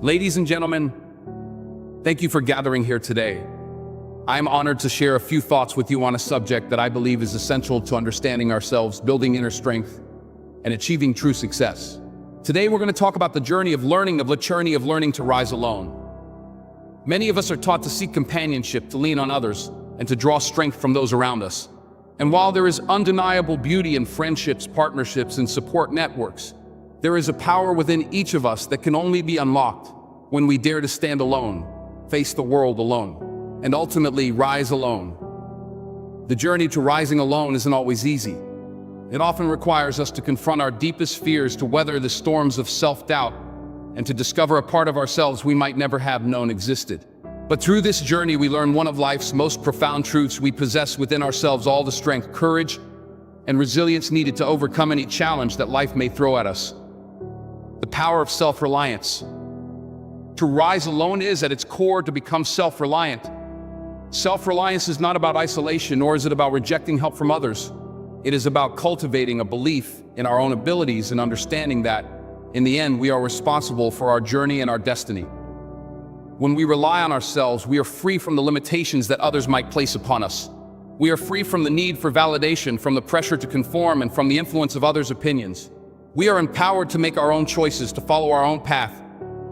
Ladies and gentlemen, thank you for gathering here today. I'm honored to share a few thoughts with you on a subject that I believe is essential to understanding ourselves, building inner strength, and achieving true success. Today, we're going to talk about the journey of learning to rise alone. Many of us are taught to seek companionship, to lean on others, and to draw strength from those around us. And while there is undeniable beauty in friendships, partnerships, and support networks, there is a power within each of us that can only be unlocked when we dare to stand alone, face the world alone, and ultimately rise alone. The journey to rising alone isn't always easy. It often requires us to confront our deepest fears, to weather the storms of self-doubt, and to discover a part of ourselves we might never have known existed. But through this journey, we learn one of life's most profound truths. We possess within ourselves all the strength, courage, and resilience needed to overcome any challenge that life may throw at us. The power of self-reliance. To rise alone is, at its core, to become self-reliant. Self-reliance is not about isolation, nor is it about rejecting help from others. It is about cultivating a belief in our own abilities and understanding that, in the end, we are responsible for our journey and our destiny. When we rely on ourselves, we are free from the limitations that others might place upon us. We are free from the need for validation, from the pressure to conform, and from the influence of others' opinions. We are empowered to make our own choices, to follow our own path,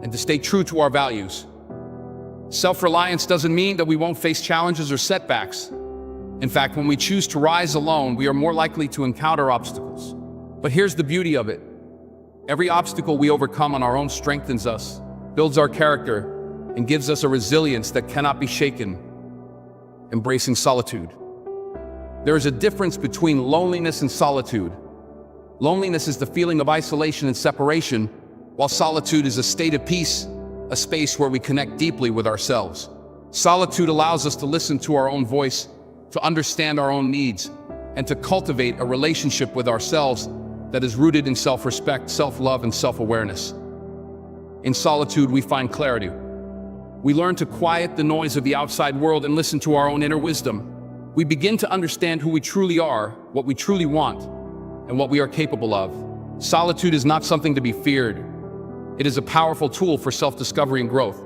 and to stay true to our values. Self-reliance doesn't mean that we won't face challenges or setbacks. In fact, when we choose to rise alone, we are more likely to encounter obstacles. But here's the beauty of it. Every obstacle we overcome on our own strengthens us, builds our character, and gives us a resilience that cannot be shaken. Embracing solitude. There is a difference between loneliness and solitude. Loneliness is the feeling of isolation and separation, while solitude is a state of peace, a space where we connect deeply with ourselves. Solitude allows us to listen to our own voice, to understand our own needs, and to cultivate a relationship with ourselves that is rooted in self-respect, self-love, and self-awareness. In solitude, we find clarity. We learn to quiet the noise of the outside world and listen to our own inner wisdom. We begin to understand who we truly are, what we truly want, and what we are capable of. Solitude is not something to be feared. It is a powerful tool for self-discovery and growth.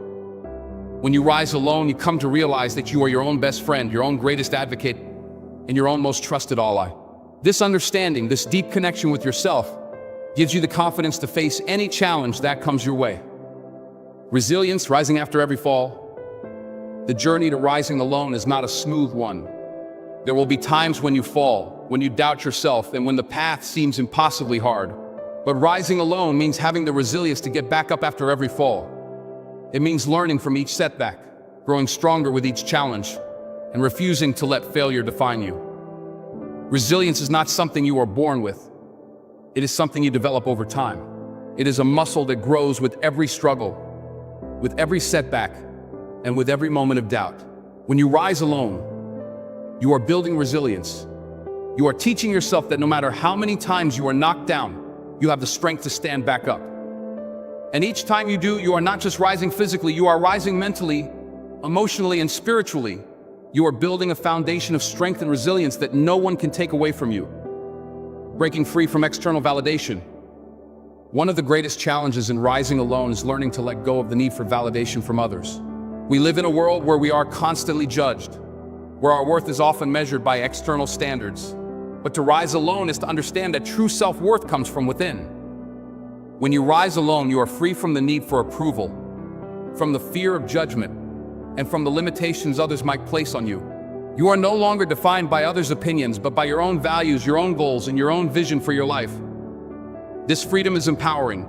When you rise alone, you come to realize that you are your own best friend, your own greatest advocate, and your own most trusted ally. This understanding, this deep connection with yourself, gives you the confidence to face any challenge that comes your way. Resilience, rising after every fall. The journey to rising alone is not a smooth one. There will be times when you fall, when you doubt yourself, and when the path seems impossibly hard. But rising alone means having the resilience to get back up after every fall. It means learning from each setback, growing stronger with each challenge, and refusing to let failure define you. Resilience is not something you are born with. It is something you develop over time. It is a muscle that grows with every struggle, with every setback, and with every moment of doubt. When you rise alone, you are building resilience. You are teaching yourself that no matter how many times you are knocked down, you have the strength to stand back up. And each time you do, you are not just rising physically, you are rising mentally, emotionally, and spiritually. You are building a foundation of strength and resilience that no one can take away from you. Breaking free from external validation. One of the greatest challenges in rising alone is learning to let go of the need for validation from others. We live in a world where we are constantly judged, where our worth is often measured by external standards. But to rise alone is to understand that true self-worth comes from within. When you rise alone, you are free from the need for approval, from the fear of judgment, and from the limitations others might place on you. You are no longer defined by others' opinions, but by your own values, your own goals, and your own vision for your life. This freedom is empowering.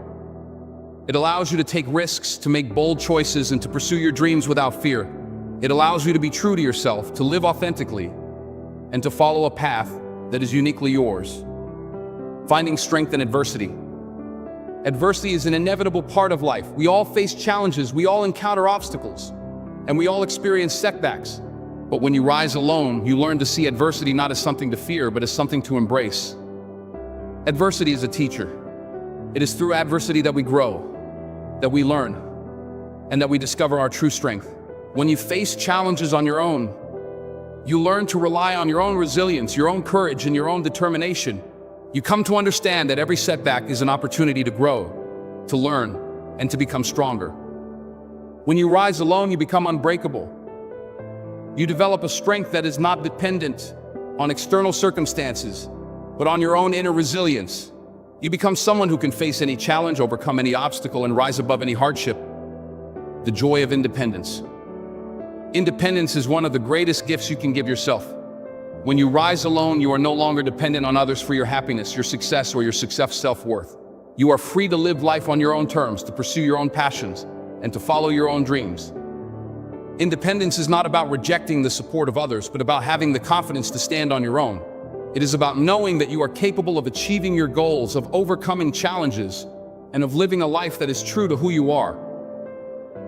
It allows you to take risks, to make bold choices, and to pursue your dreams without fear. It allows you to be true to yourself, to live authentically, and to follow a path that is uniquely yours. Finding strength in adversity. Adversity is an inevitable part of life. We all face challenges, we all encounter obstacles, and we all experience setbacks. But when you rise alone, you learn to see adversity not as something to fear, but as something to embrace. Adversity is a teacher. It is through adversity that we grow, that we learn, and that we discover our true strength. When you face challenges on your own, you learn to rely on your own resilience, your own courage, and your own determination. You come to understand that every setback is an opportunity to grow, to learn, and to become stronger. When you rise alone, you become unbreakable. You develop a strength that is not dependent on external circumstances, but on your own inner resilience. You become someone who can face any challenge, overcome any obstacle, and rise above any hardship. The joy of independence. Independence is one of the greatest gifts you can give yourself. When you rise alone, you are no longer dependent on others for your happiness, your success, or your self-worth. You are free to live life on your own terms, to pursue your own passions, and to follow your own dreams. Independence is not about rejecting the support of others, but about having the confidence to stand on your own. It is about knowing that you are capable of achieving your goals, of overcoming challenges, and of living a life that is true to who you are.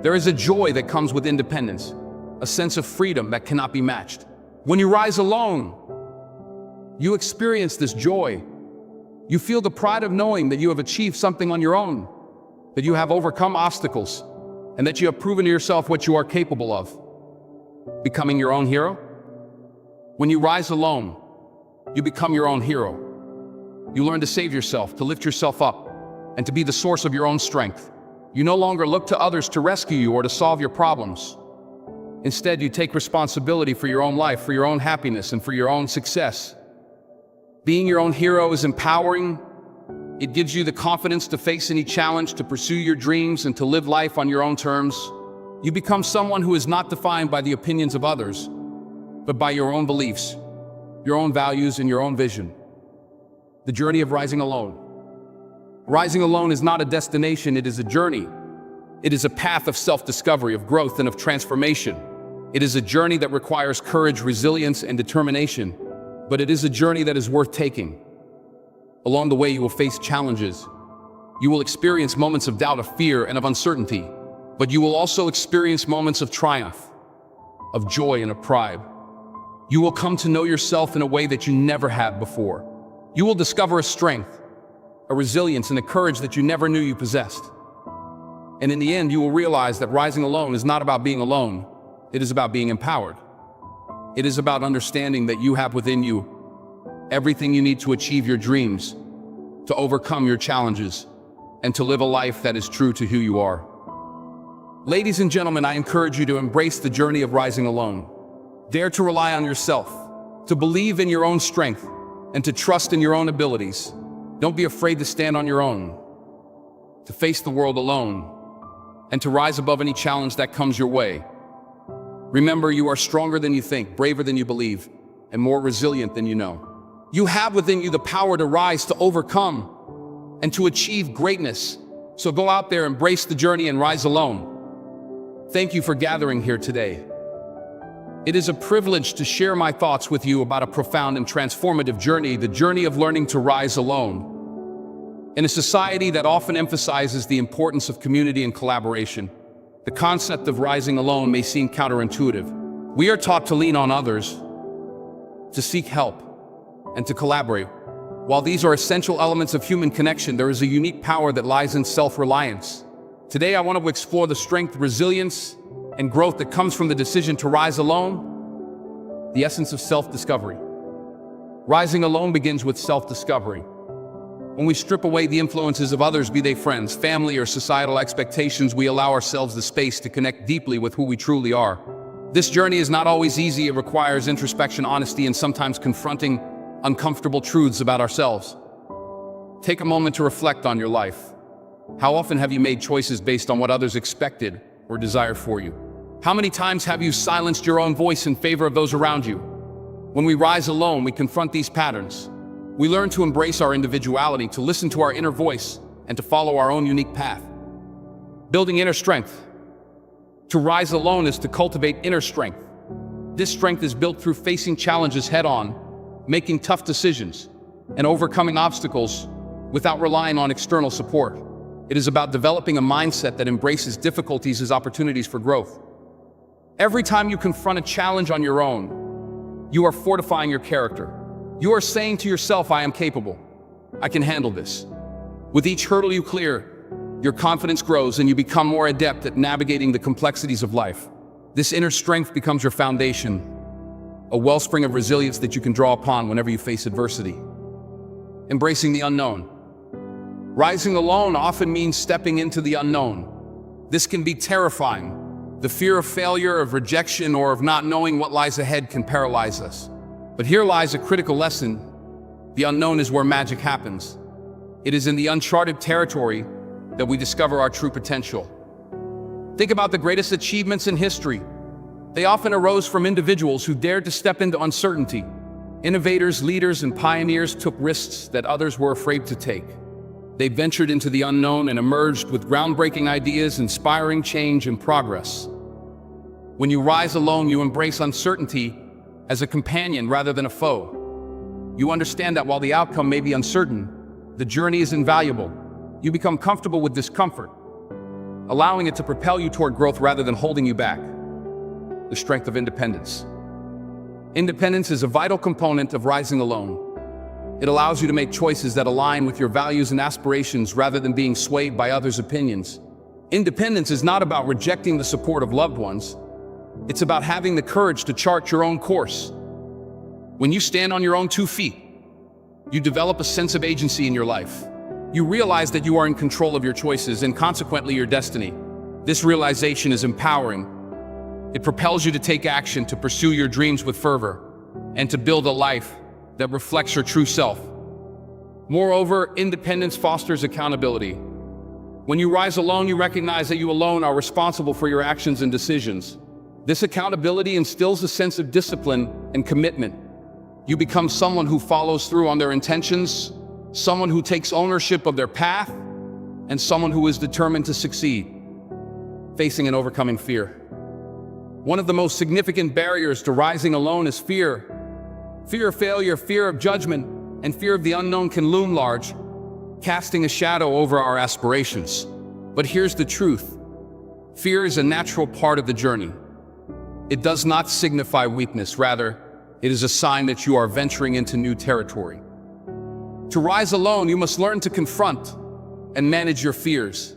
There is a joy that comes with independence, a sense of freedom that cannot be matched. When you rise alone, you experience this joy. You feel the pride of knowing that you have achieved something on your own, that you have overcome obstacles, and that you have proven to yourself what you are capable of. Becoming your own hero? When you rise alone, you become your own hero. You learn to save yourself, to lift yourself up, and to be the source of your own strength. You no longer look to others to rescue you or to solve your problems. Instead, you take responsibility for your own life, for your own happiness, and for your own success. Being your own hero is empowering. It gives you the confidence to face any challenge, to pursue your dreams, and to live life on your own terms. You become someone who is not defined by the opinions of others, but by your own beliefs, your own values, and your own vision. The journey of rising alone. Rising alone is not a destination, it is a journey. It is a path of self-discovery, of growth, and of transformation. It is a journey that requires courage, resilience, and determination, but it is a journey that is worth taking. Along the way, you will face challenges. You will experience moments of doubt, of fear, and of uncertainty, but you will also experience moments of triumph, of joy, and of pride. You will come to know yourself in a way that you never have before. You will discover a strength, a resilience, and a courage that you never knew you possessed. And in the end, you will realize that rising alone is not about being alone. It is about being empowered. It is about understanding that you have within you everything you need to achieve your dreams, to overcome your challenges, and to live a life that is true to who you are. Ladies and gentlemen, I encourage you to embrace the journey of rising alone. Dare to rely on yourself, to believe in your own strength, and to trust in your own abilities. Don't be afraid to stand on your own, to face the world alone, and to rise above any challenge that comes your way. Remember, you are stronger than you think, braver than you believe, and more resilient than you know. You have within you the power to rise, to overcome, and to achieve greatness. So go out there, embrace the journey, and rise alone. Thank you for gathering here today. It is a privilege to share my thoughts with you about a profound and transformative journey, the journey of learning to rise alone. In a society that often emphasizes the importance of community and collaboration, the concept of rising alone may seem counterintuitive. We are taught to lean on others, to seek help, and to collaborate. While these are essential elements of human connection, there is a unique power that lies in self-reliance. Today, I want to explore the strength, resilience, and growth that comes from the decision to rise alone, the essence of self-discovery. Rising alone begins with self-discovery. When we strip away the influences of others, be they friends, family, or societal expectations, we allow ourselves the space to connect deeply with who we truly are. This journey is not always easy. It requires introspection, honesty, and sometimes confronting uncomfortable truths about ourselves. Take a moment to reflect on your life. How often have you made choices based on what others expected or desired for you? How many times have you silenced your own voice in favor of those around you? When we rise alone, we confront these patterns. We learn to embrace our individuality, to listen to our inner voice, and to follow our own unique path. Building inner strength. To rise alone is to cultivate inner strength. This strength is built through facing challenges head-on, making tough decisions, and overcoming obstacles without relying on external support. It is about developing a mindset that embraces difficulties as opportunities for growth. Every time you confront a challenge on your own, you are fortifying your character. You are saying to yourself, I am capable. I can handle this. With each hurdle you clear, your confidence grows and you become more adept at navigating the complexities of life. This inner strength becomes your foundation, a wellspring of resilience that you can draw upon whenever you face adversity. Embracing the unknown. Rising alone often means stepping into the unknown. This can be terrifying, The fear of failure, of rejection, or of not knowing what lies ahead can paralyze us. But here lies a critical lesson. The unknown is where magic happens. It is in the uncharted territory that we discover our true potential. Think about the greatest achievements in history. They often arose from individuals who dared to step into uncertainty. Innovators, leaders, and pioneers took risks that others were afraid to take. They ventured into the unknown and emerged with groundbreaking ideas, inspiring change and progress. When you rise alone, you embrace uncertainty as a companion rather than a foe. You understand that while the outcome may be uncertain, the journey is invaluable. You become comfortable with discomfort, allowing it to propel you toward growth rather than holding you back. The strength of independence. Independence is a vital component of rising alone. It allows you to make choices that align with your values and aspirations rather than being swayed by others' opinions. Independence is not about rejecting the support of loved ones. It's about having the courage to chart your own course. When you stand on your own 2 feet, you develop a sense of agency in your life. You realize that you are in control of your choices and consequently your destiny. This realization is empowering. It propels you to take action, to pursue your dreams with fervor, and to build a life that reflects your true self. Moreover, independence fosters accountability. When you rise alone, you recognize that you alone are responsible for your actions and decisions. This accountability instills a sense of discipline and commitment. You become someone who follows through on their intentions, someone who takes ownership of their path, and someone who is determined to succeed. Facing and overcoming fear. One of the most significant barriers to rising alone is fear. Fear of failure, fear of judgment, and fear of the unknown can loom large, casting a shadow over our aspirations. But here's the truth. Fear is a natural part of the journey. It does not signify weakness. Rather, it is a sign that you are venturing into new territory. To rise alone, you must learn to confront and manage your fears.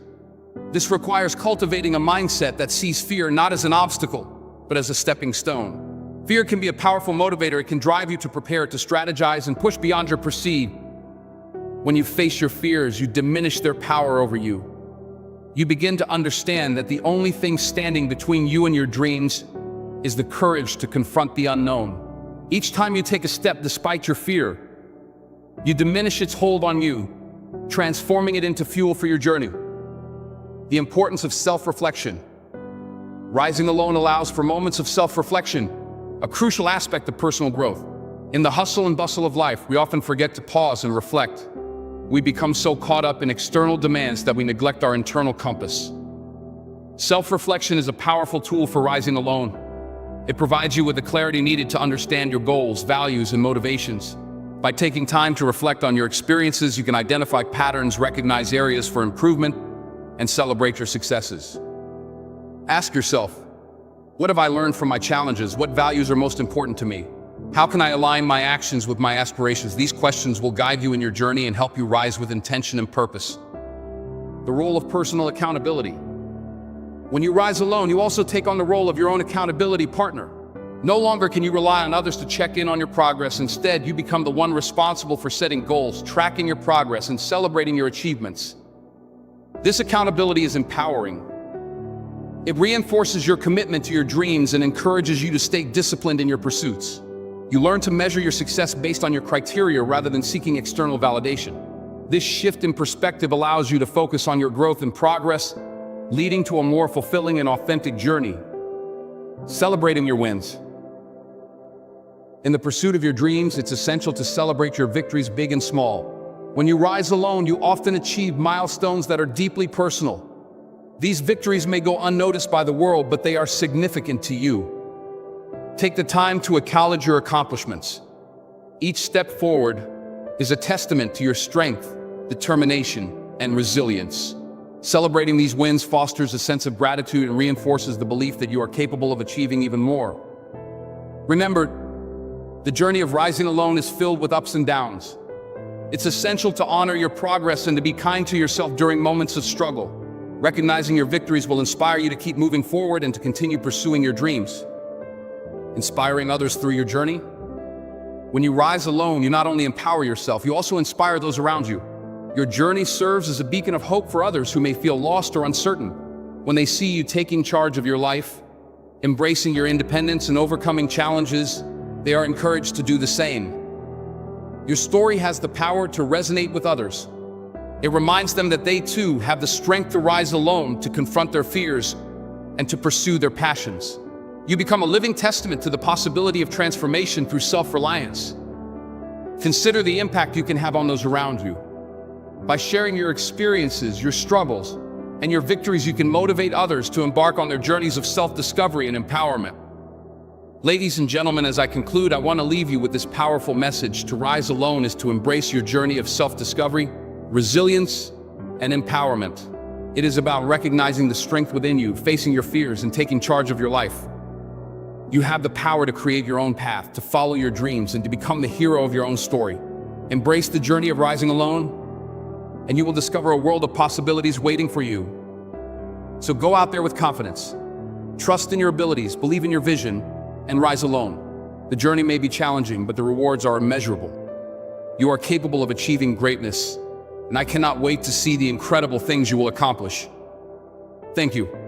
This requires cultivating a mindset that sees fear not as an obstacle, but as a stepping stone. Fear can be a powerful motivator. It can drive you to prepare, to strategize, and push beyond your perceived. When you face your fears, you diminish their power over you. You begin to understand that the only thing standing between you and your dreams is the courage to confront the unknown. Each time you take a step despite your fear, you diminish its hold on you, transforming it into fuel for your journey. The importance of self-reflection. Rising alone allows for moments of self-reflection, a crucial aspect of personal growth. In the hustle and bustle of life, we often forget to pause and reflect. We become so caught up in external demands that we neglect our internal compass. Self-reflection is a powerful tool for rising alone. It provides you with the clarity needed to understand your goals, values, and motivations. By taking time to reflect on your experiences, you can identify patterns, recognize areas for improvement, and celebrate your successes. Ask yourself, what have I learned from my challenges? What values are most important to me? How can I align my actions with my aspirations? These questions will guide you in your journey and help you rise with intention and purpose. The role of personal accountability. When you rise alone, you also take on the role of your own accountability partner. No longer can you rely on others to check in on your progress. Instead, you become the one responsible for setting goals, tracking your progress, and celebrating your achievements. This accountability is empowering. It reinforces your commitment to your dreams and encourages you to stay disciplined in your pursuits. You learn to measure your success based on your criteria rather than seeking external validation. This shift in perspective allows you to focus on your growth and progress, leading to a more fulfilling and authentic journey. Celebrating your wins. In the pursuit of your dreams, it's essential to celebrate your victories, big and small. When you rise alone, you often achieve milestones that are deeply personal. These victories may go unnoticed by the world, but they are significant to you. Take the time to acknowledge your accomplishments. Each step forward is a testament to your strength, determination, and resilience. Celebrating these wins fosters a sense of gratitude and reinforces the belief that you are capable of achieving even more. Remember, the journey of rising alone is filled with ups and downs. It's essential to honor your progress and to be kind to yourself during moments of struggle. Recognizing your victories will inspire you to keep moving forward and to continue pursuing your dreams. Inspiring others through your journey. When you rise alone, you not only empower yourself, you also inspire those around you. Your journey serves as a beacon of hope for others who may feel lost or uncertain. When they see you taking charge of your life, embracing your independence and overcoming challenges, they are encouraged to do the same. Your story has the power to resonate with others. It reminds them that they too have the strength to rise alone, to confront their fears, and to pursue their passions. You become a living testament to the possibility of transformation through self-reliance. Consider the impact you can have on those around you. By sharing your experiences, your struggles, and your victories, you can motivate others to embark on their journeys of self-discovery and empowerment. Ladies and gentlemen, as I conclude, I want to leave you with this powerful message. To rise alone is to embrace your journey of self-discovery, resilience, and empowerment. It is about recognizing the strength within you, facing your fears, and taking charge of your life. You have the power to create your own path, to follow your dreams, and to become the hero of your own story. Embrace the journey of rising alone, and you will discover a world of possibilities waiting for you. So go out there with confidence. Trust in your abilities, believe in your vision, and rise alone. The journey may be challenging, but the rewards are immeasurable. You are capable of achieving greatness, and I cannot wait to see the incredible things you will accomplish. Thank you.